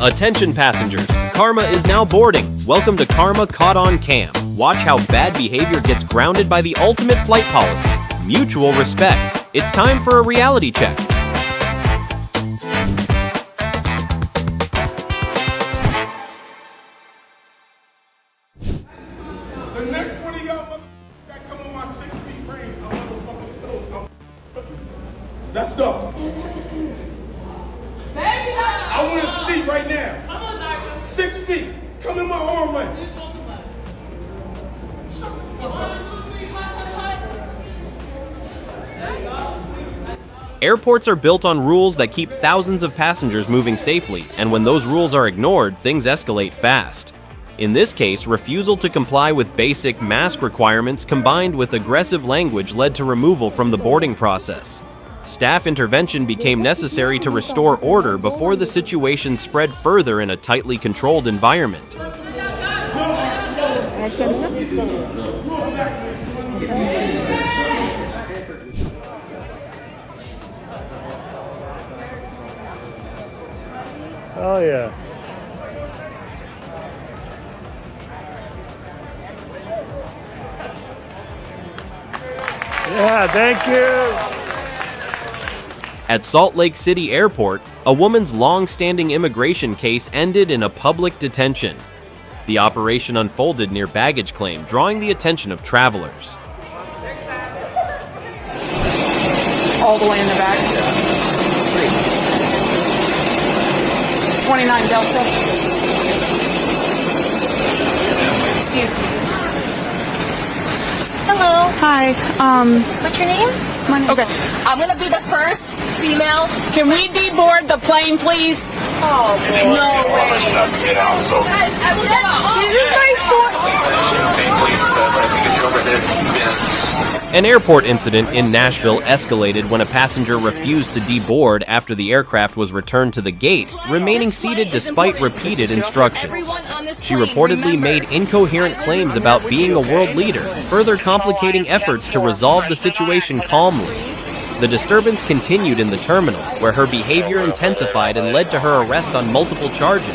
Attention passengers, Karma is now boarding. Welcome to Karma Caught on Cam. Watch how bad behavior gets grounded by the ultimate flight policy, mutual respect. It's time for a reality check. The next one of y'all that come on my 6 feet range, I'm motherfucking so. Let's go. I want to see right now. Come on, Zyra. 6 feet. Come in my arm length. Shut the fuck up. Airports are built on rules that keep thousands of passengers moving safely, and when those rules are ignored, things escalate fast. In this case, refusal to comply with basic mask requirements combined with aggressive language led to removal from the boarding process. Staff intervention became necessary to restore order before the situation spread further in a tightly controlled environment. Oh yeah. Yeah, thank you. At Salt Lake City Airport, a woman's long-standing immigration case ended in a public detention. The operation unfolded near baggage claim, drawing the attention of travelers. All the way in the back. 29 Delta. Excuse me. Hello. Hi. What's your name? Okay. I'm gonna be the first female. Can we deboard the plane, please? Oh, boy. No way. Guys, I will get off. This is my An airport incident in Nashville escalated when a passenger refused to deboard after the aircraft was returned to the gate, remaining seated despite repeated instructions. She reportedly made incoherent claims about being a world leader, further complicating efforts to resolve the situation calmly. The disturbance continued in the terminal, where her behavior intensified and led to her arrest on multiple charges.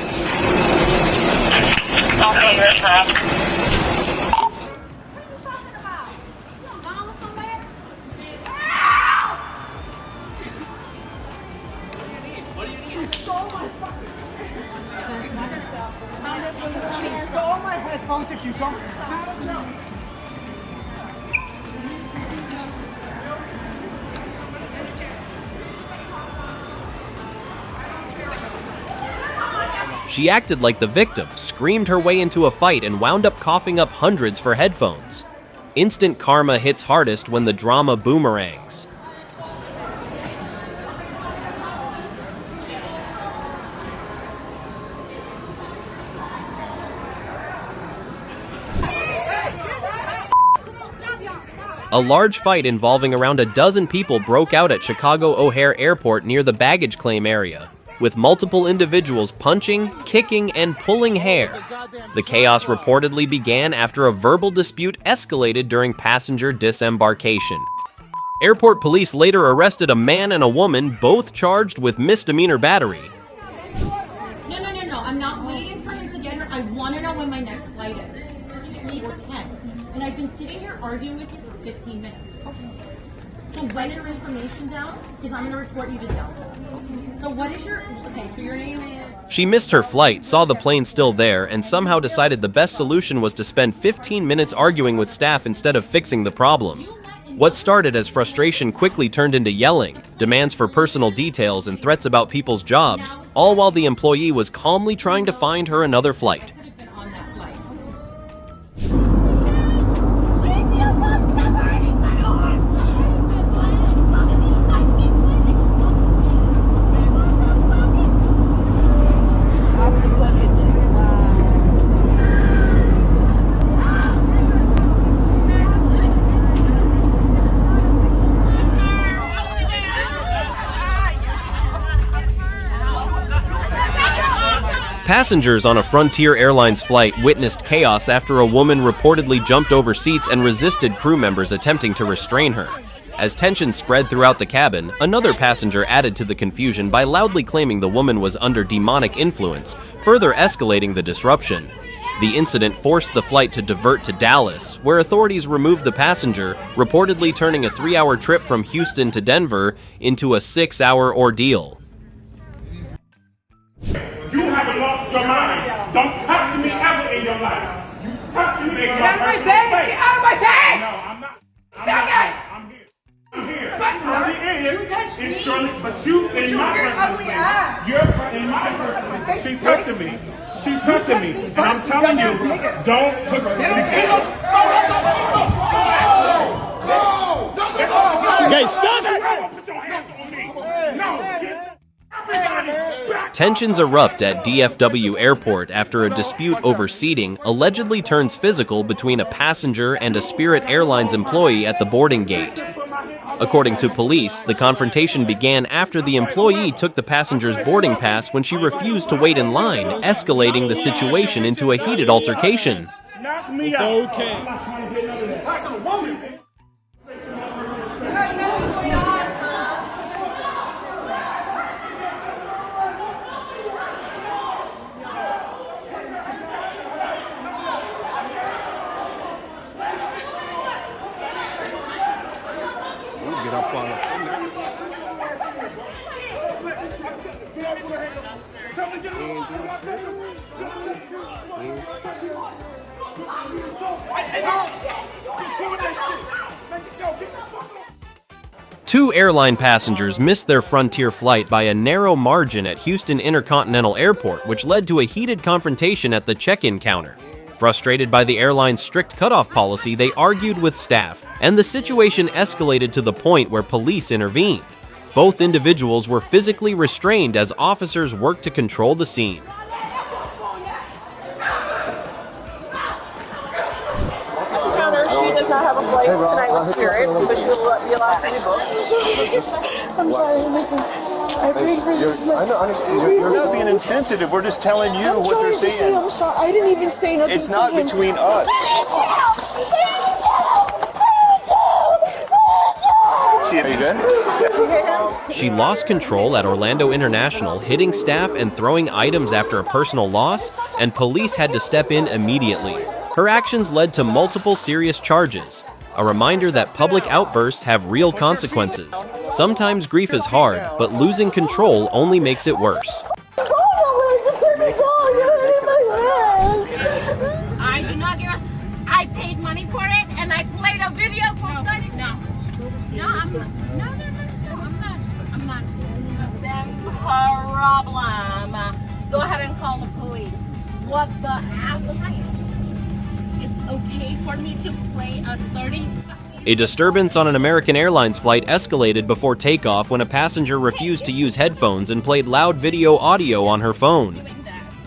She acted like the victim, screamed her way into a fight, and wound up coughing up hundreds for headphones. Instant karma hits hardest when the drama boomerangs. A large fight involving around a dozen people broke out at Chicago O'Hare Airport near the baggage claim area, with multiple individuals punching, kicking, and pulling hair. The chaos reportedly began after a verbal dispute escalated during passenger disembarkation. Airport police later arrested a man and a woman, both charged with misdemeanor battery. No, I'm not waiting for him to get here. I want to know when my next flight is. Please attend. And I've been sitting here arguing with you for 15 minutes. So when is your information down? Because I'm going to report you to Delta. So what is your, so your name is? She missed her flight, saw the plane still there, and somehow decided the best solution was to spend 15 minutes arguing with staff instead of fixing the problem. What started as frustration quickly turned into yelling, demands for personal details, and threats about people's jobs, all while the employee was calmly trying to find her another flight. Passengers on a Frontier Airlines flight witnessed chaos after a woman reportedly jumped over seats and resisted crew members attempting to restrain her. As tension spread throughout the cabin, another passenger added to the confusion by loudly claiming the woman was under demonic influence, further escalating the disruption. The incident forced the flight to divert to Dallas, where authorities removed the passenger, reportedly turning a 3-hour trip from Houston to Denver into a 6-hour ordeal. You haven't lost your mind. Don't touch me ever in your life. You touch me, get out of my face! Get out of my face! No, I'm not. I'm here. I'm here. But Shirley is. you touched It's me. Shirley, but you in my Your personal ugly space. ass. You're in my personal space. She's touching me. She's touching me. And I'm telling you, don't put Okay, stop it! Put your hands on me. No, get everybody back. Tensions erupt at DFW Airport after a dispute over seating allegedly turns physical between a passenger and a Spirit Airlines employee at the boarding gate. According to police, the confrontation began after the employee took the passenger's boarding pass when she refused to wait in line, escalating the situation into a heated altercation. Knock me out. Okay. I'm not trying to get none of that. That's a woman. Get up on it. Two airline passengers missed their Frontier flight by a narrow margin at Houston Intercontinental Airport, which led to a heated confrontation at the check-in counter. Frustrated by the airline's strict cutoff policy, they argued with staff, and the situation escalated to the point where police intervened. Both individuals were physically restrained as officers worked to control the scene. She does not have a flight tonight with Spirit, but she will be allowed to book. I'm sorry, listen. I paid for this. You're not being insensitive. We're just telling you I'm what they're trying to say saying. I'm sorry. I didn't even say nothing It's to not him. between us. Are you good? She lost control at Orlando International, hitting staff and throwing items after a personal loss, and police had to step in immediately. Her actions led to multiple serious charges, a reminder that public outbursts have real consequences. Sometimes grief is hard, but losing control only makes it worse. I do not give a... I paid money for it, and I played a video for starting. No, I'm not. No, I'm not. Them problem. Go ahead and call the police. What the hell? It's okay for me to play a 30... A disturbance on an American Airlines flight escalated before takeoff when a passenger refused to use headphones and played loud video audio on her phone.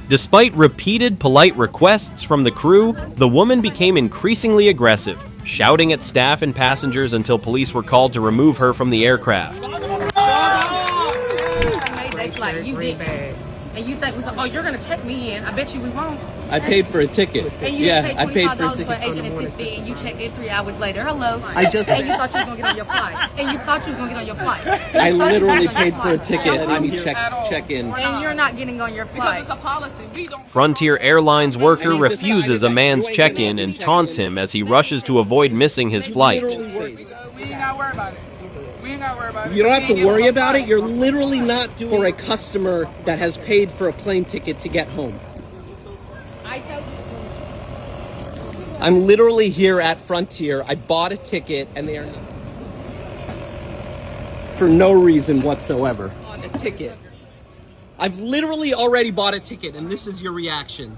Despite repeated polite requests from the crew, the woman became increasingly aggressive, shouting at staff and passengers until police were called to remove her from the aircraft. And you think you're gonna check me in? I bet you we won't. I paid for a ticket. And you Yeah, didn't I pay paid for a $25 for ticket. agent assistant, and you checked in 3 hours later. Hello. I just- And you thought you were gonna get on your flight. And you thought you were gonna get on your flight. I literally paid paid for a ticket and let me check in. And you're not getting on your flight. Because it's a policy. We don't. Frontier Airlines worker refuses a man's check-in and taunts him as he rushes to avoid missing his flight. We ain't gotta worry about it. We ain't gotta worry about it. You don't have to worry about it. You're literally not doing for a customer that has paid for a plane ticket to get home. I told you. I'm literally here at Frontier. I bought a ticket and they are not for no reason whatsoever. On a ticket. I've literally already bought a ticket and this is your reaction.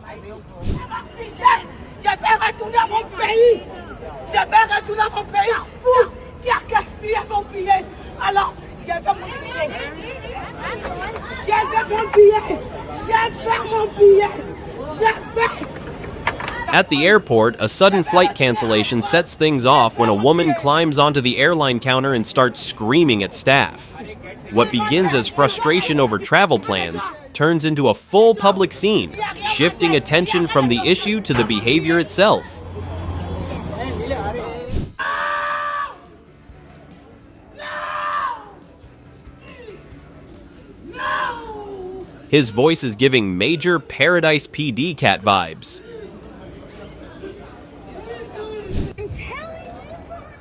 At the airport, a sudden flight cancellation sets things off when a woman climbs onto the airline counter and starts screaming at staff. What begins as frustration over travel plans turns into a full public scene, shifting attention from the issue to the behavior itself. His voice is giving major Paradise PD cat vibes.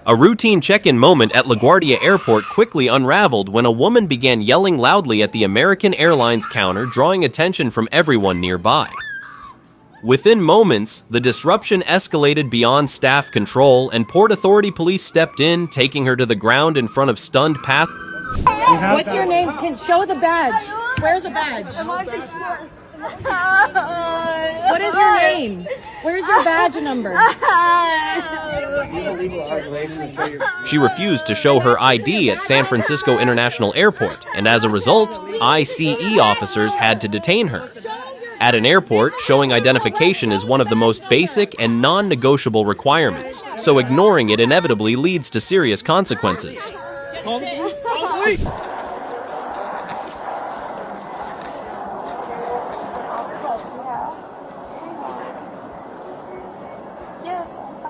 A routine check-in moment at LaGuardia Airport quickly unraveled when a woman began yelling loudly at the American Airlines counter, drawing attention from everyone nearby. Within moments, the disruption escalated beyond staff control, and Port Authority police stepped in, taking her to the ground in front of stunned passengers. What's your name? Can show the badge. Where's a badge? What is your name? Where's your badge number? She refused to show her ID at San Francisco International Airport, and as a result, ICE officers had to detain her. At an airport, showing identification is one of the most basic and non-negotiable requirements, so ignoring it inevitably leads to serious consequences.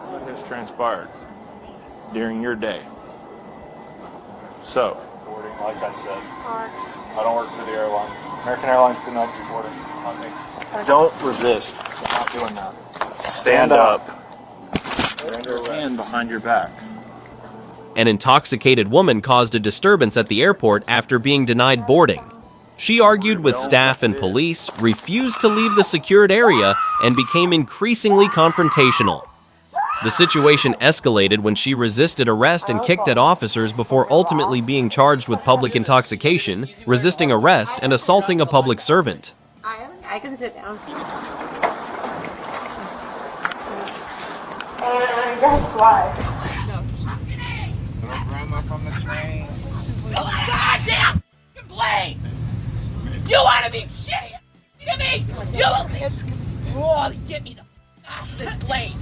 What has transpired during your day? So, boarding, like I said, I don't work for the airline. American Airlines denied you boarding on me. don't resist. I'm not doing that. Stand up. Bring your hand behind your back. An intoxicated woman caused a disturbance at the airport after being denied boarding. She argued with staff and police, refused to leave the secured area, and became increasingly confrontational. The situation escalated when she resisted arrest and kicked at officers before ultimately being charged with public intoxication, resisting arrest, and assaulting a public servant. I can sit down. Guess why? Grandma from the train. Goddamn blame! You want to be shitty to me? You will get me the off this blade.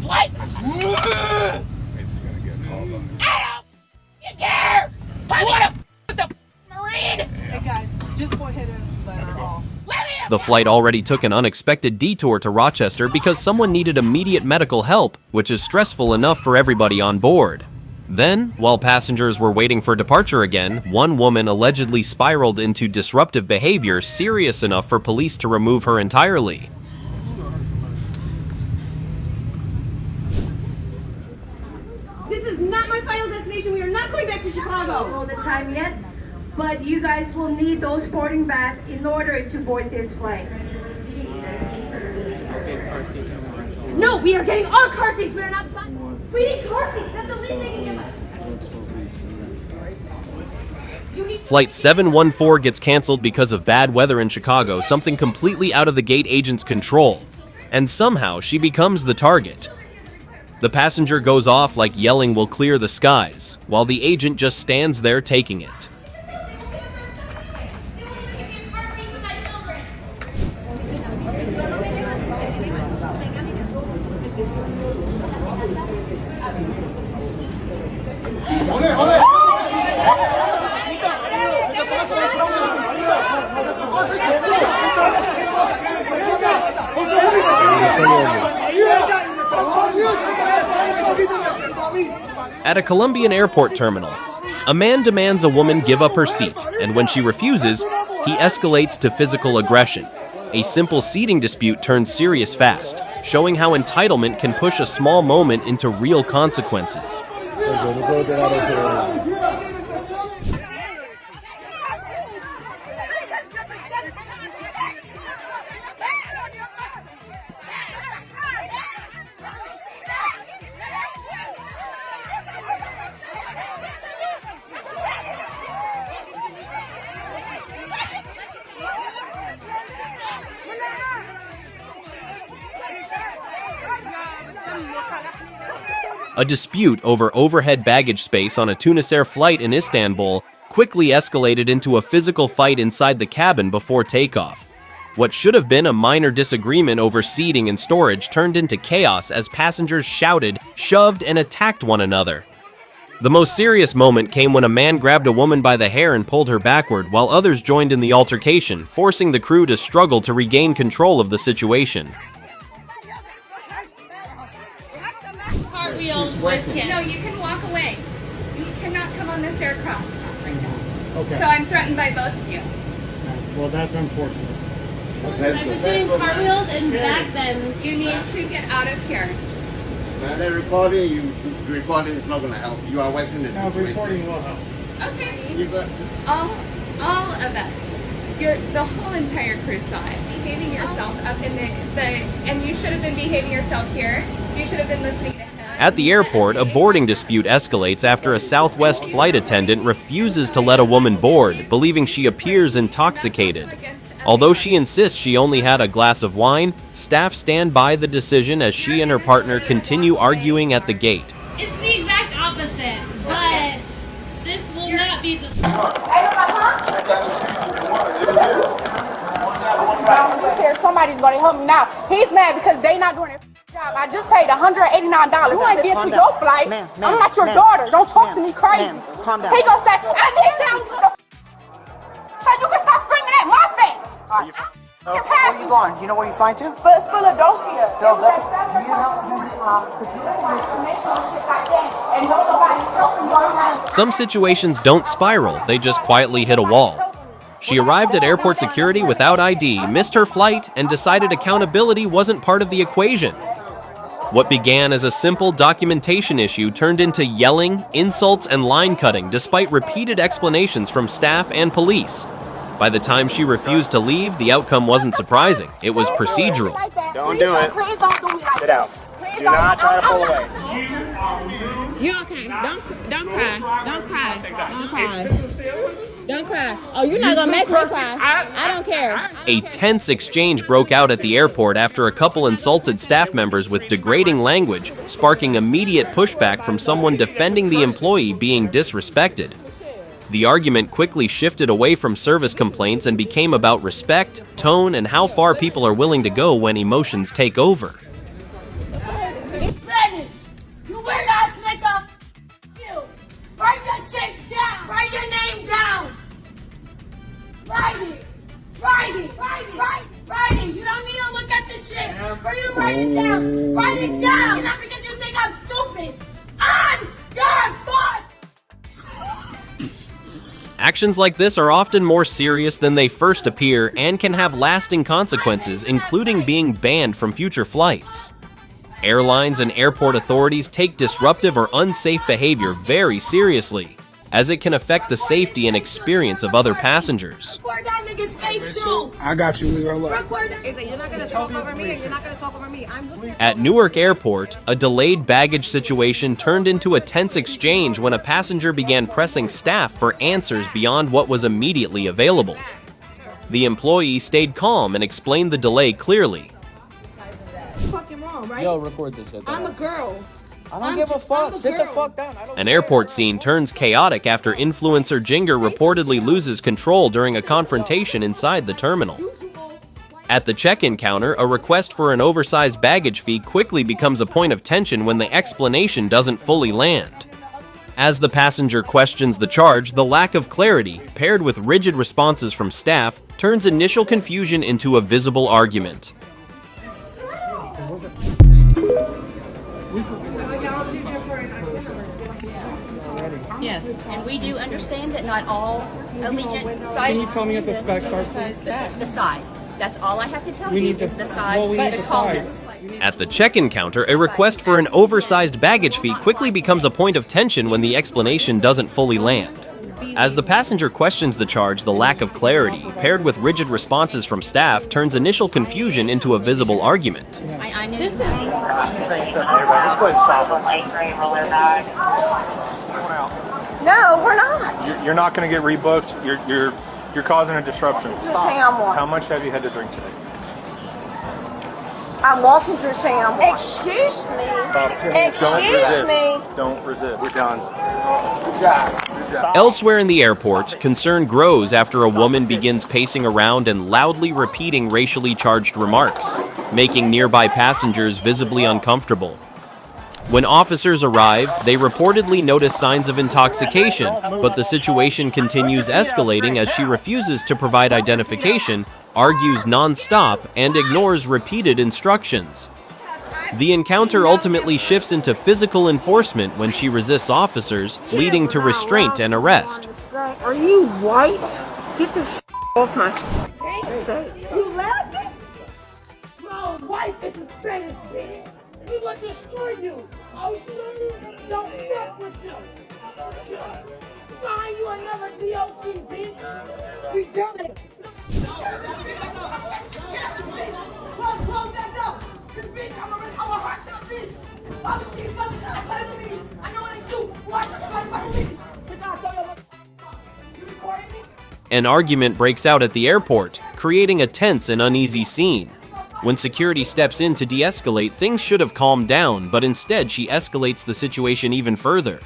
Place. It's gonna get called on. I don't care. I want to the Marine. Hey guys, just go ahead and let her off. The flight already took an unexpected detour to Rochester because someone needed immediate medical help, which is stressful enough for everybody on board. Then, while passengers were waiting for departure again, one woman allegedly spiraled into disruptive behavior serious enough for police to remove her entirely. This is not my final destination. We are not going back to Chicago. I don't know the time yet, but you guys will need those boarding pass in order to board this flight. No, we are getting our car seats. We are not. We need car seats. That's the least they can give us. Flight 714 gets canceled because of bad weather in Chicago, something completely out of the gate agent's control. And somehow she becomes the target. The passenger goes off like yelling will clear the skies, while the agent just stands there taking it. At a Colombian airport terminal, a man demands a woman give up her seat, and when she refuses, he escalates to physical aggression. A simple seating dispute turns serious fast, showing how entitlement can push a small moment into real consequences. A dispute over overhead baggage space on a Tunisair flight in Istanbul quickly escalated into a physical fight inside the cabin before takeoff. What should have been a minor disagreement over seating and storage turned into chaos as passengers shouted, shoved, and attacked one another. The most serious moment came when a man grabbed a woman by the hair and pulled her backward, while others joined in the altercation, forcing the crew to struggle to regain control of the situation. Cartwheels with him. No, you can walk away. You cannot come on this aircraft right now. Okay. So I'm threatened by both of you. Well, that's unfortunate. I was doing cartwheels and back bends. You need to get out of here. Man, they're recording. You recording is not going to help. You are wasting the situation. Recording will help. Okay. All of us. The whole entire crew saw it. Behaving yourself up in and you should have been behaving yourself here. You should have been listening to him. At the airport, a boarding dispute escalates after a Southwest flight attendant refuses to let a woman board, believing she appears intoxicated. Although she insists she only had a glass of wine, staff stand by the decision as she and her partner continue arguing at the gate. It's the exact opposite, but this will not be the... Somebody's gonna help me now. He's mad because they not doing their job. I just paid $189. You ain't get to your flight. I'm not your daughter. Don't talk to me crazy. Calm down. He gonna say, I didn't say I'm gonna so you can stop screaming at my face. Where are you going? Do you know where you're flying to? Philadelphia. Some situations don't spiral, they just quietly hit a wall. She arrived at airport security without ID, missed her flight, and decided accountability wasn't part of the equation. What began as a simple documentation issue turned into yelling, insults, and line cutting despite repeated explanations from staff and police. By the time she refused to leave, the outcome wasn't surprising. It was procedural. Don't do it. Sit out. Do not try to pull away. You okay? Don't cry. Don't cry. Don't cry. Don't cry. Oh, you're not gonna make me cry. I don't care. A tense exchange broke out at the airport after a couple insulted staff members with degrading language, sparking immediate pushback from someone defending the employee being disrespected. The argument quickly shifted away from service complaints and became about respect, tone, and how far people are willing to go when emotions take over. Brandon, you wear nice makeup. You write that shit down. Write your name down. Write it. Write it. Write it. Write it. You don't need to look at the shit. For you to write it down. Write it down. Not because you think I'm stupid. I'm your boss. Actions like this are often more serious than they first appear and can have lasting consequences, including being banned from future flights. Airlines and airport authorities take disruptive or unsafe behavior very seriously, as it can affect the safety and experience of other passengers. I got you, Leroy. You're not gonna talk over me, and you're not gonna talk over me. At Newark Airport, a delayed baggage situation turned into a tense exchange when a passenger began pressing staff for answers beyond what was immediately available. The employee stayed calm and explained the delay clearly. Fucking wrong, right? Yo, record this shit. I'm a girl. I don't give a fuck. Sit the fuck down. An airport scene turns chaotic after influencer Jinger reportedly loses control during a confrontation inside the terminal. At the check-in counter, a request for an oversized baggage fee quickly becomes a point of tension when the explanation doesn't fully land. As the passenger questions the charge, the lack of clarity, paired with rigid responses from staff, turns initial confusion into a visible argument. Yes, and we do understand that not all Allegiant sites. Can you tell me what the specs are? The size. That's all I have to tell We you need is the- the size, well, we need the the tallness. At the check-in counter, a request for an oversized baggage fee quickly becomes a point of tension when the explanation doesn't fully land. As the passenger questions the charge, the lack of clarity, paired with rigid responses from staff, turns initial confusion into a visible argument. I know. This place stop. No, we're not. You're not going to get rebooked. You're causing a disruption. Stop. How much have you had to drink today? I'm walking through Sam. Excuse me. Excuse me. Don't resist. We're done. Good job. Elsewhere in the airport, concern grows after a woman begins pacing around and loudly repeating racially charged remarks, making nearby passengers visibly uncomfortable. When officers arrive, they reportedly notice signs of intoxication, but the situation continues escalating as she refuses to provide identification, argues non-stop, and ignores repeated instructions. The encounter ultimately shifts into physical enforcement when she resists officers, leading to restraint and arrest. Are you white? Get the Both my. You laughing? My wife is a Spanish bitch. We gonna destroy you. Oh, sure. Don't fuck with you. Find you another DOT, bitch. We done it. Close that door. Cause bitch, I'm a hard time bitch. Why would she fucking play with me? I know it ain't you. Why should you fucking with me? Cause I told you recording me? An argument breaks out at the airport, creating a tense and uneasy scene. When security steps in to de-escalate, things should have calmed down, but instead she escalates the situation even further.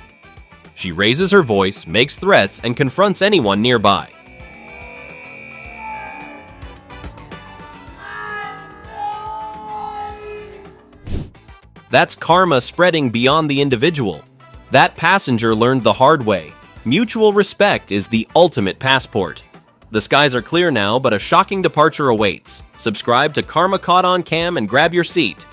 She raises her voice, makes threats, and confronts anyone nearby. That's karma spreading beyond the individual. That passenger learned the hard way. Mutual respect is the ultimate passport. The skies are clear now, but a shocking departure awaits. Subscribe to Karma Caught on Cam and grab your seat.